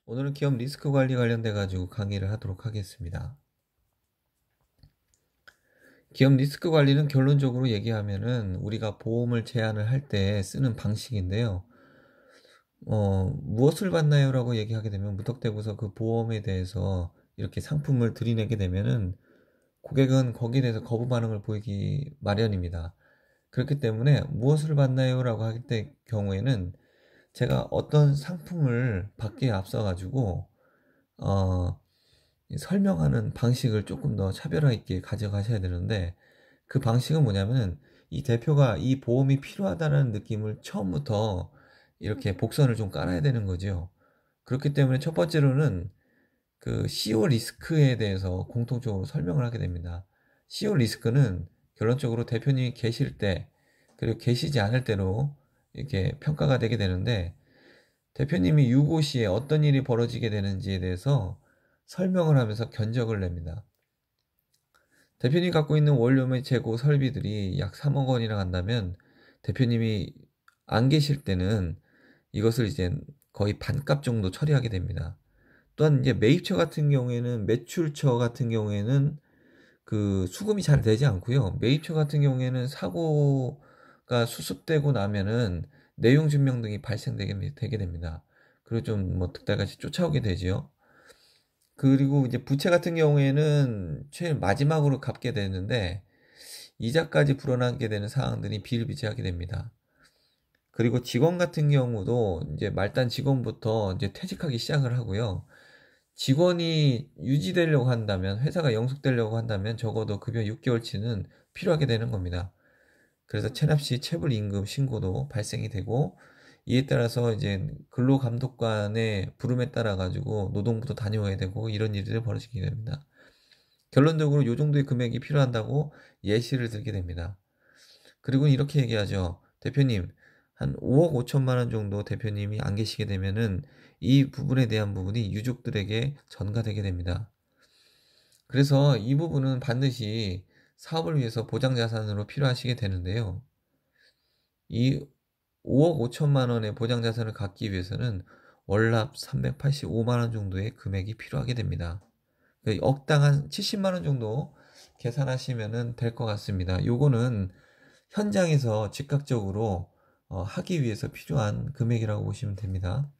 오늘은 기업 리스크 관리 관련돼 가지고 강의를 하도록 하겠습니다. 기업 리스크 관리는 결론적으로 얘기하면은 우리가 보험을 제안을 할 때 쓰는 방식인데요. 무엇을 받나요? 라고 얘기하게 되면 무턱대고서 그 보험에 대해서 이렇게 상품을 들이내게 되면은 고객은 거기에 대해서 거부 반응을 보이기 마련입니다. 그렇기 때문에 무엇을 받나요? 라고 할 때 경우에는 제가 어떤 상품을 받기에 앞서 가지고 어, 설명하는 방식을 조금 더 차별화 있게 가져가셔야 되는데, 그 방식은 뭐냐면은 이 대표가 이 보험이 필요하다는 느낌을 처음부터 이렇게 복선을 좀 깔아야 되는 거죠. 그렇기 때문에 첫 번째로는 그 CO 리스크에 대해서 공통적으로 설명을 하게 됩니다. CO 리스크는 결론적으로 대표님이 계실 때 그리고 계시지 않을 때로 이렇게 평가가 되게 되는데, 대표님이 유고 시에 어떤 일이 벌어지게 되는지에 대해서 설명을 하면서 견적을 냅니다. 대표님이 갖고 있는 원료 및 재고 설비들이 약 3억 원이나 간다면, 대표님이 안 계실 때는 이것을 이제 거의 반값 정도 처리하게 됩니다. 또한 이제 매입처 같은 경우에는, 매출처 같은 경우에는 그 수금이 잘 되지 않고요. 매입처 같은 경우에는 사고가 수습되고 나면은 내용 증명 등이 발생되게 됩니다. 그리고 좀 뭐 득달같이 쫓아오게 되지요. 그리고 이제 부채 같은 경우에는 최일 마지막으로 갚게 되는데, 이자까지 불어나게 되는 상황들이 비일비재하게 됩니다. 그리고 직원 같은 경우도 이제 말단 직원부터 이제 퇴직하기 시작을 하고요. 직원이 유지되려고 한다면, 회사가 영속되려고 한다면 적어도 급여 6개월치는 필요하게 되는 겁니다. 그래서 체납 시 체불 임금 신고도 발생이 되고, 이에 따라서 이제 근로감독관의 부름에 따라 가지고 노동부도 다녀와야 되고, 이런 일들이 벌어지게 됩니다. 결론적으로 이 정도의 금액이 필요한다고 예시를 들게 됩니다. 그리고 이렇게 얘기하죠. 대표님, 한 5억 5천만 원 정도 대표님이 안 계시게 되면은 이 부분에 대한 부분이 유족들에게 전가되게 됩니다. 그래서 이 부분은 반드시 사업을 위해서 보장자산으로 필요하시게 되는데요. 이 5억 5천만 원의 보장자산을 갖기 위해서는 월납 385만 원 정도의 금액이 필요하게 됩니다. 억당 한 70만 원 정도 계산하시면 될 것 같습니다. 요거는 현장에서 즉각적으로 하기 위해서 필요한 금액이라고 보시면 됩니다.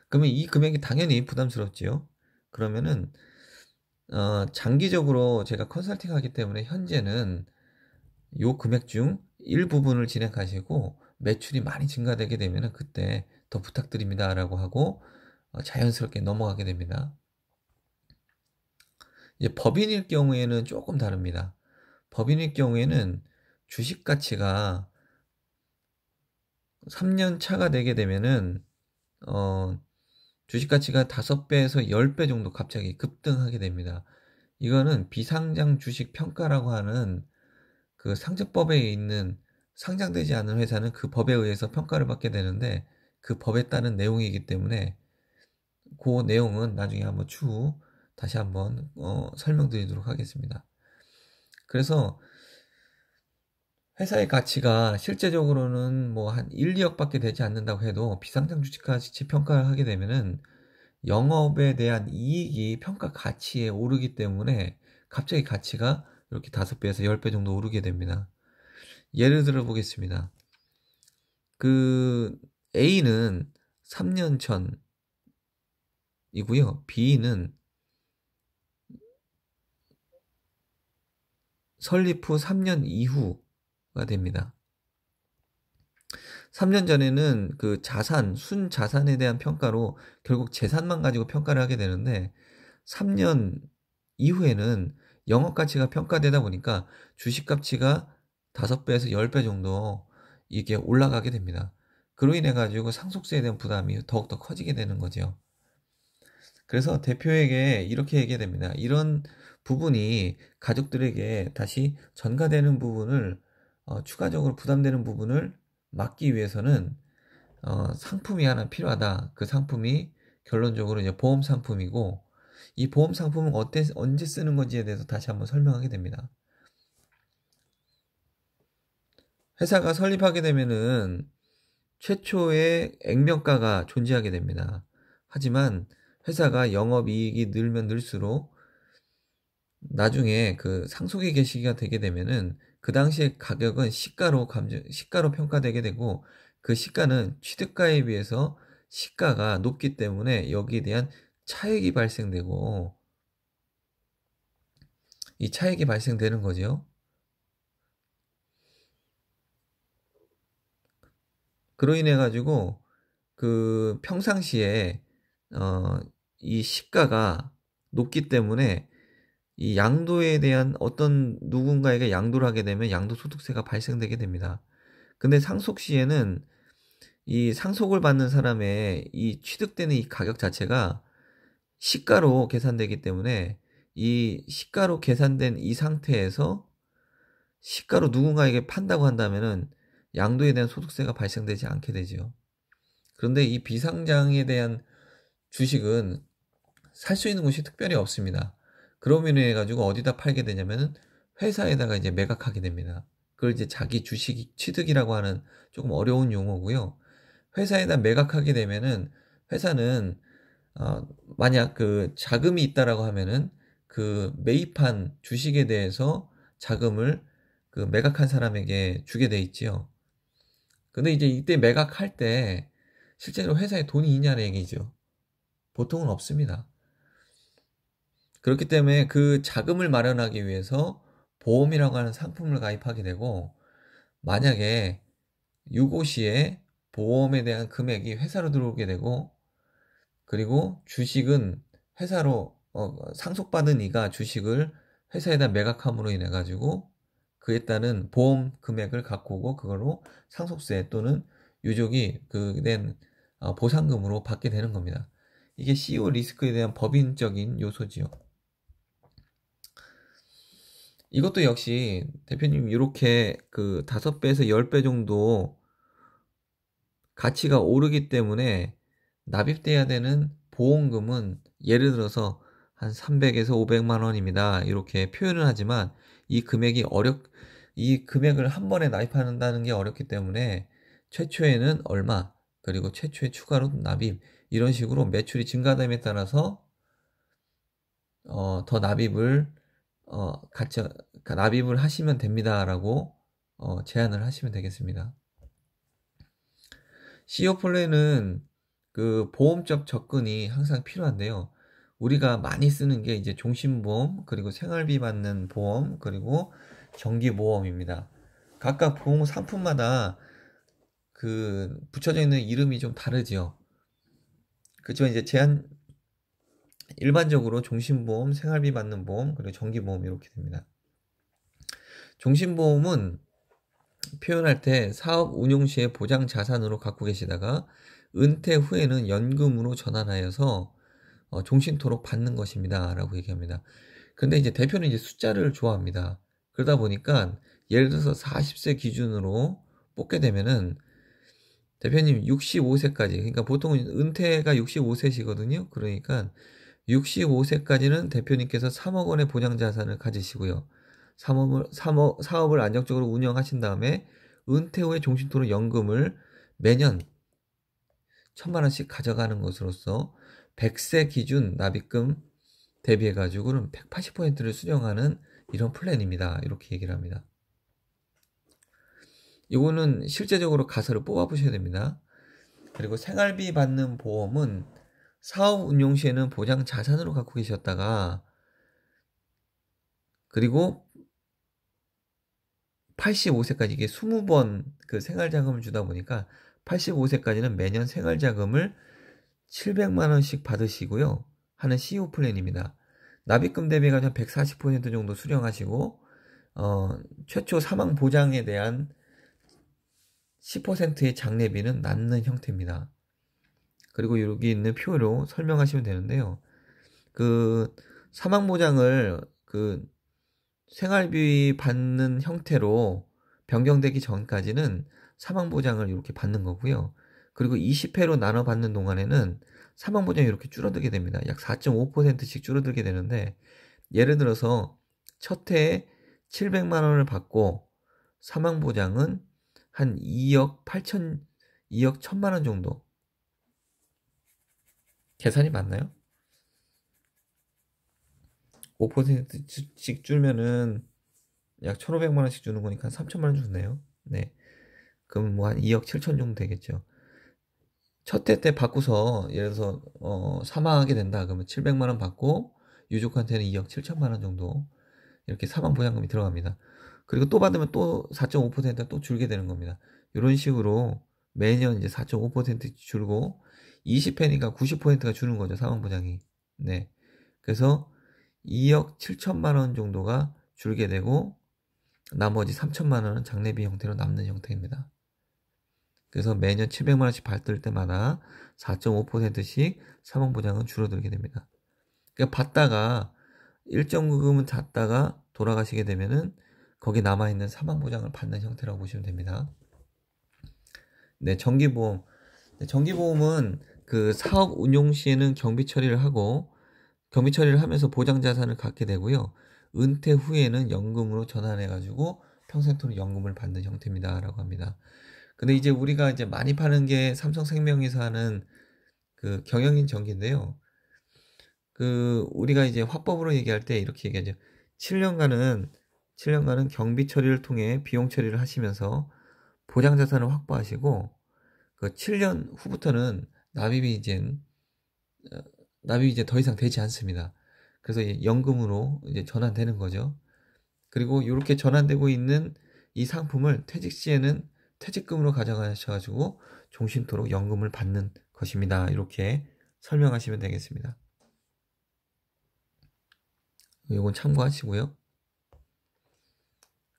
그러면 이 금액이 당연히 부담스럽지요. 그러면은 장기적으로 제가 컨설팅 하기 때문에 현재는 요 금액 중 일부분을 진행하시고, 매출이 많이 증가되게 되면 그때 더 부탁드립니다라고 하고 자연스럽게 넘어가게 됩니다. 이제 법인일 경우에는 조금 다릅니다. 법인일 경우에는 주식 가치가 3년 차가 되게 되면은 어, 주식 가치가 5배에서 10배 정도 갑자기 급등하게 됩니다. 이거는 비상장 주식 평가라고 하는 그 상증법에 있는, 상장되지 않은 회사는 그 법에 의해서 평가를 받게 되는데, 그 법에 따른 내용이기 때문에 그 내용은 나중에 한번 추후 다시 한번 설명드리도록 하겠습니다. 그래서 회사의 가치가 실제적으로는 뭐 한 1, 2억밖에 되지 않는다고 해도 비상장 주식 가치 평가를 하게 되면은 영업에 대한 이익이 평가 가치에 오르기 때문에 갑자기 가치가 이렇게 5배에서 10배 정도 오르게 됩니다. 예를 들어 보겠습니다. 그 A는 3년 전이고요. B는 설립 후 3년 이후가 됩니다. 3년 전에는 그 자산, 순자산에 대한 평가로 결국 재산만 가지고 평가를 하게 되는데, 3년 이후에는 영업 가치가 평가되다 보니까 주식 가치가 5배에서 10배 정도 이게 올라가게 됩니다. 그로 인해 가지고 상속세에 대한 부담이 더욱더 커지게 되는 거죠. 그래서 대표에게 이렇게 얘기해야 됩니다. 이런 부분이 가족들에게 다시 전가되는 부분을, 추가적으로 부담되는 부분을 막기 위해서는 상품이 하나 필요하다. 그 상품이 결론적으로 이제 보험 상품이고, 이 보험 상품은 언제 쓰는 건지에 대해서 다시 한번 설명하게 됩니다. 회사가 설립하게 되면은 최초의 액면가가 존재하게 됩니다. 하지만 회사가 영업이익이 늘면 늘수록 나중에 그 상속의 개시기가 되게 되면은 그 당시의 가격은 시가로 평가되게 되고, 그 시가는 취득가에 비해서 시가가 높기 때문에 여기에 대한 차익이 발생되고, 이 차익이 발생되는 거죠. 그로 인해 가지고 그 평상시에 이 시가가 높기 때문에 이 양도에 대한 어떤 누군가에게 양도를 하게 되면 양도소득세가 발생되게 됩니다. 근데 상속 시에는 이 상속을 받는 사람의 이 취득되는 이 가격 자체가 시가로 계산되기 때문에, 이 시가로 계산된 이 상태에서 시가로 누군가에게 판다고 한다면은 양도에 대한 소득세가 발생되지 않게 되죠. 그런데 이 비상장에 대한 주식은 살 수 있는 곳이 특별히 없습니다. 그러면 해가지고 어디다 팔게 되냐면은 회사에다가 이제 매각하게 됩니다. 그걸 이제 자기 주식 취득이라고 하는 조금 어려운 용어고요. 회사에다 매각하게 되면은 회사는 만약 그 자금이 있다라고 하면은 그 매입한 주식에 대해서 자금을 그 매각한 사람에게 주게 돼 있지요. 근데 이제 이때 매각할 때 실제로 회사에 돈이 있냐는 얘기죠. 보통은 없습니다. 그렇기 때문에 그 자금을 마련하기 위해서 보험이라고 하는 상품을 가입하게 되고, 만약에 유고 시에 보험에 대한 금액이 회사로 들어오게 되고, 그리고 주식은 회사로 상속받은 이가 주식을 회사에다 매각함으로 인해 가지고 그에 따른 보험 금액을 갖고 오고, 그걸로 상속세 또는 유족이 그낸 보상금으로 받게 되는 겁니다. 이게 CEO 리스크에 대한 법인적인 요소지요. 이것도 역시 대표님 이렇게 그 5배에서 10배 정도 가치가 오르기 때문에 납입돼야 되는 보험금은 예를 들어서 한 300에서 500만 원입니다. 이렇게 표현을 하지만 이 금액을 한 번에 납입한다는 게 어렵기 때문에 최초에는 얼마, 그리고 최초에 추가로 납입, 이런 식으로 매출이 증가됨에 따라서 더 납입을 하시면 됩니다라고 제안을 하시면 되겠습니다. CEO 플랜은 그 보험적 접근이 항상 필요한데요. 우리가 많이 쓰는 게 이제 종신보험, 그리고 생활비 받는 보험, 그리고 정기보험입니다. 각각 보험 상품마다 그 붙여져 있는 이름이 좀 다르지요. 그렇지만 이제 일반적으로 종신보험, 생활비 받는 보험, 그리고 정기보험 이렇게 됩니다. 종신보험은 표현할 때 사업 운용 시에 보장 자산으로 갖고 계시다가 은퇴 후에는 연금으로 전환하여서 종신토록 받는 것입니다. 라고 얘기합니다. 근데 이제 대표는 이제 숫자를 좋아합니다. 그러다 보니까 예를 들어서 40세 기준으로 뽑게 되면은 대표님 65세까지, 그러니까 보통은 은퇴가 65세시거든요. 그러니까 65세까지는 대표님께서 3억 원의 보장 자산을 가지시고요. 사업을 안정적으로 운영하신 다음에 은퇴 후에 종신토록 연금을 매년 1,000만 원씩 가져가는 것으로써 100세 기준 납입금 대비해 가지고는 180%를 수령하는 이런 플랜입니다. 이렇게 얘기를 합니다. 이거는 실제적으로 가설을 뽑아 보셔야 됩니다. 그리고 생활비 받는 보험은 사업 운용 시에는 보장 자산으로 갖고 계셨다가, 그리고 85세까지 이게 20번 그 생활자금을 주다 보니까 85세까지는 매년 생활자금을 700만 원씩 받으시고요 하는 CEO 플랜입니다. 납입금 대비가 140% 정도 수령하시고 최초 사망 보장에 대한 10%의 장례비는 남는 형태입니다. 그리고 여기 있는 표로 설명하시면 되는데요. 그 사망 보장을 그 생활비 받는 형태로 변경되기 전까지는 사망보장을 이렇게 받는 거고요. 그리고 20회로 나눠 받는 동안에는 사망보장이 이렇게 줄어들게 됩니다. 약 4.5%씩 줄어들게 되는데, 예를 들어서 첫 해에 700만 원을 받고 사망보장은 한 2억 1천만 원 정도 계산이 맞나요? 5%씩 줄면은 약 1,500만 원씩 주는 거니까 3천만 원 주네요. 네. 그럼 뭐 한 2억 7천 정도 되겠죠. 첫 해 때 받고서 예를 들어서 사망하게 된다 그러면 700만 원 받고 유족한테는 2억 7천만 원 정도 이렇게 사망 보장금이 들어갑니다. 그리고 또 받으면 또 4.5%가 또 줄게 되는 겁니다. 이런 식으로 매년 이제 4.5% 줄고 20회니까 90%가 주는 거죠. 사망 보장이. 네. 그래서 2억 7천만 원 정도가 줄게 되고 나머지 3천만 원은 장례비 형태로 남는 형태입니다. 그래서 매년 700만 원씩 받을 때마다 4.5%씩 사망보장은 줄어들게 됩니다. 그러니까 받다가 일정 금은 잤다가 돌아가시게 되면은 거기 남아있는 사망보장을 받는 형태라고 보시면 됩니다. 네, 정기보험. 네, 정기보험은 그 사업 운용 시에는 경비 처리를 하고 경비 처리를 하면서 보장 자산을 갖게 되고요. 은퇴 후에는 연금으로 전환해가지고 평생토록 연금을 받는 형태입니다라고 합니다. 근데 이제 우리가 이제 많이 파는 게 삼성생명에서 하는 그 경영인 정기인데요. 그 우리가 이제 화법으로 얘기할 때 이렇게 얘기하죠. 7년간은 경비 처리를 통해 비용 처리를 하시면서 보장 자산을 확보하시고 그 7년 후부터는 어, 납입이 이제 더 이상 되지 않습니다. 그래서 연금으로 이제 전환되는 거죠. 그리고 이렇게 전환되고 있는 이 상품을 퇴직 시에는 퇴직금으로 가져가셔가지고 종신토록 연금을 받는 것입니다. 이렇게 설명하시면 되겠습니다. 이건 참고하시고요.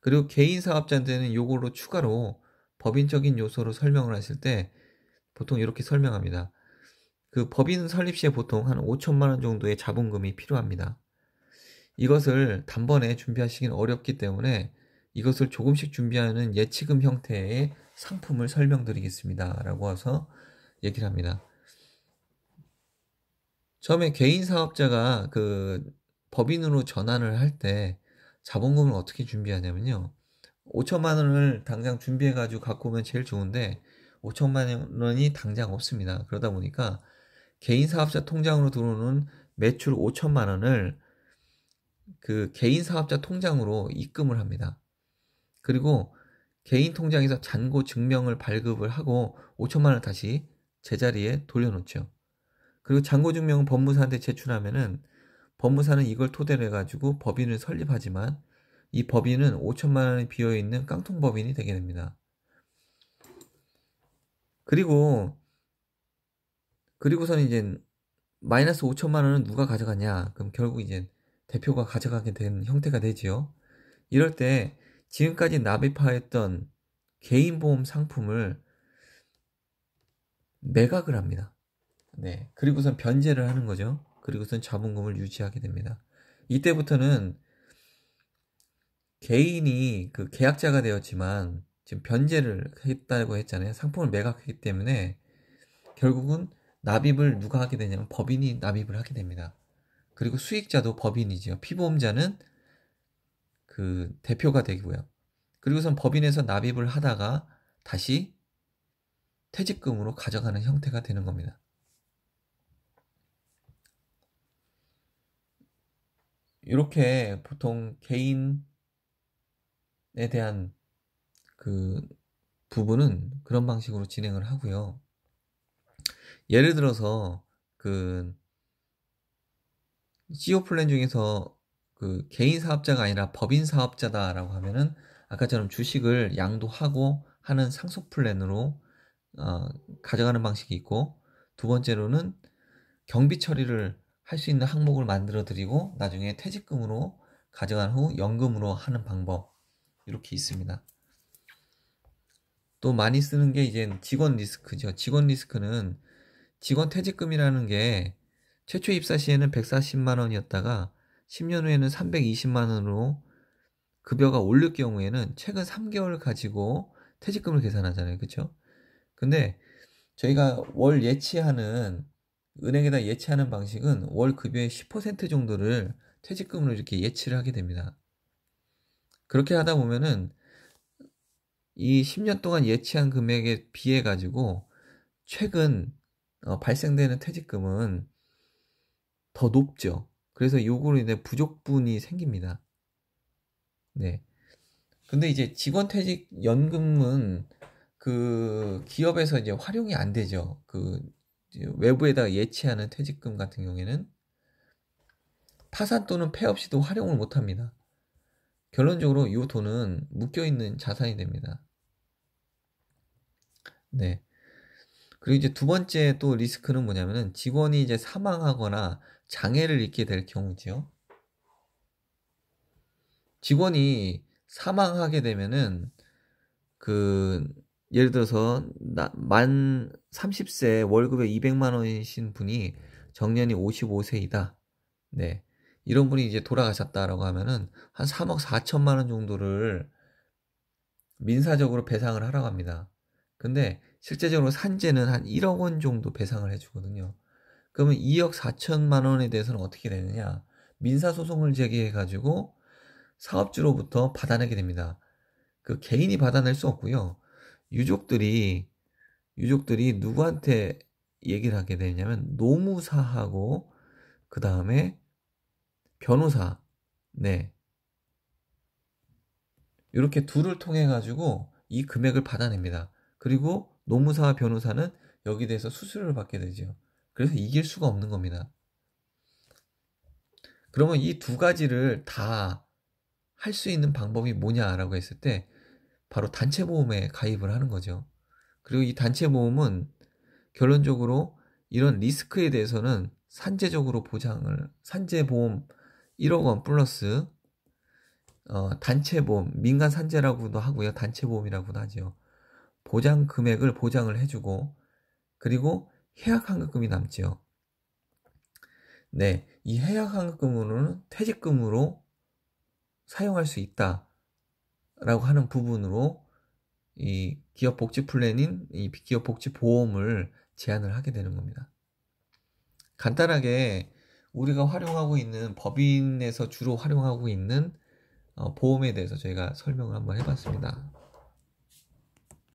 그리고 개인 사업자한테는 요걸로 추가로 법인적인 요소로 설명을 하실 때 보통 이렇게 설명합니다. 그 법인 설립 시에 보통 한 5천만 원 정도의 자본금이 필요합니다. 이것을 단번에 준비하시긴 어렵기 때문에 이것을 조금씩 준비하는 예치금 형태의 상품을 설명드리겠습니다. 라고 해서 얘기를 합니다. 처음에 개인 사업자가 그 법인으로 전환을 할 때 자본금을 어떻게 준비하냐면요. 5천만 원을 당장 준비해가지고 갖고 오면 제일 좋은데 5천만 원이 당장 없습니다. 그러다 보니까 개인 사업자 통장으로 들어오는 매출 5천만 원을 그 개인 사업자 통장으로 입금을 합니다. 그리고 개인 통장에서 잔고 증명을 발급을 하고 5천만 원을 다시 제자리에 돌려놓죠. 그리고 잔고 증명은 법무사한테 제출하면은 법무사는 이걸 토대로 해가지고 법인을 설립하지만 이 법인은 5천만 원이 비어있는 깡통법인이 되게 됩니다. 그리고서는 이제 마이너스 5천만 원은 누가 가져가냐? 그럼 결국 이제 대표가 가져가게 된 형태가 되지요. 이럴 때 지금까지 납입하였던 개인보험 상품을 매각을 합니다. 네. 그리고선 변제를 하는 거죠. 그리고선 자본금을 유지하게 됩니다. 이때부터는 개인이 그 계약자가 되었지만 지금 변제를 했다고 했잖아요. 상품을 매각했기 때문에 결국은 납입을 누가 하게 되냐면 법인이 납입을 하게 됩니다. 그리고 수익자도 법인이죠. 피보험자는 그 대표가 되고요. 그리고선 법인에서 납입을 하다가 다시 퇴직금으로 가져가는 형태가 되는 겁니다. 이렇게 보통 개인에 대한 그 부분은 그런 방식으로 진행을 하고요. 예를 들어서 그 CEO 플랜 중에서 그 개인 사업자가 아니라 법인 사업자다라고 하면은 아까처럼 주식을 양도하고 하는 상속 플랜으로 가져가는 방식이 있고 두 번째로는 경비 처리를 할 수 있는 항목을 만들어 드리고 나중에 퇴직금으로 가져간 후 연금으로 하는 방법 이렇게 있습니다. 또 많이 쓰는 게 이제 직원 리스크죠. 직원 리스크는 직원 퇴직금이라는 게 최초 입사 시에는 140만 원이었다가 10년 후에는 320만 원으로 급여가 오를 경우에는 최근 3개월 가지고 퇴직금을 계산하잖아요. 그렇죠? 근데 저희가 월 예치하는 은행에다 예치하는 방식은 월 급여의 10% 정도를 퇴직금으로 이렇게 예치를 하게 됩니다. 그렇게 하다 보면은 이 10년 동안 예치한 금액에 비해 가지고 최근 발생되는 퇴직금은 더 높죠. 그래서 요거로 인해 부족분이 생깁니다. 네. 근데 이제 직원퇴직연금은 그 기업에서 이제 활용이 안 되죠. 그 외부에다가 예치하는 퇴직금 같은 경우에는 파산 또는 폐업 시도 활용을 못 합니다. 결론적으로 이 돈은 묶여있는 자산이 됩니다. 네. 그리고 이제 두 번째 또 리스크는 뭐냐면은 직원이 이제 사망하거나 장애를 입게 될 경우지요. 직원이 사망하게 되면은 그 예를 들어서 만 30세 월급에 200만 원이신 분이 정년이 55세이다. 네. 이런 분이 이제 돌아가셨다라고 하면은 한 3억 4천만 원 정도를 민사적으로 배상을 하라고 합니다. 근데 실제적으로 산재는 한 1억 원 정도 배상을 해주거든요. 그러면 2억 4천만 원에 대해서는 어떻게 되느냐? 민사소송을 제기해가지고 사업주로부터 받아내게 됩니다. 그 개인이 받아낼 수 없고요. 유족들이 누구한테 얘기를 하게 되냐면 노무사하고 그 다음에 변호사, 네, 이렇게 둘을 통해 가지고 이 금액을 받아냅니다. 그리고 노무사와 변호사는 여기 대해서 수수료를 받게 되죠. 그래서 이길 수가 없는 겁니다. 그러면 이 두 가지를 다 할 수 있는 방법이 뭐냐라고 했을 때 바로 단체보험에 가입을 하는 거죠. 그리고 이 단체보험은 결론적으로 이런 리스크에 대해서는 산재적으로 보장을, 산재보험 1억 원 플러스 단체보험, 민간 산재라고도 하고요. 단체보험이라고도 하죠. 보장 금액을 보장을 해주고, 그리고 해약환급금이 남지요. 네, 이 해약환급금으로는 퇴직금으로 사용할 수 있다라고 하는 부분으로 이 기업복지 플랜인 이 기업복지 보험을 제안을 하게 되는 겁니다. 간단하게 우리가 활용하고 있는 법인에서 주로 활용하고 있는 보험에 대해서 저희가 설명을 한번 해봤습니다.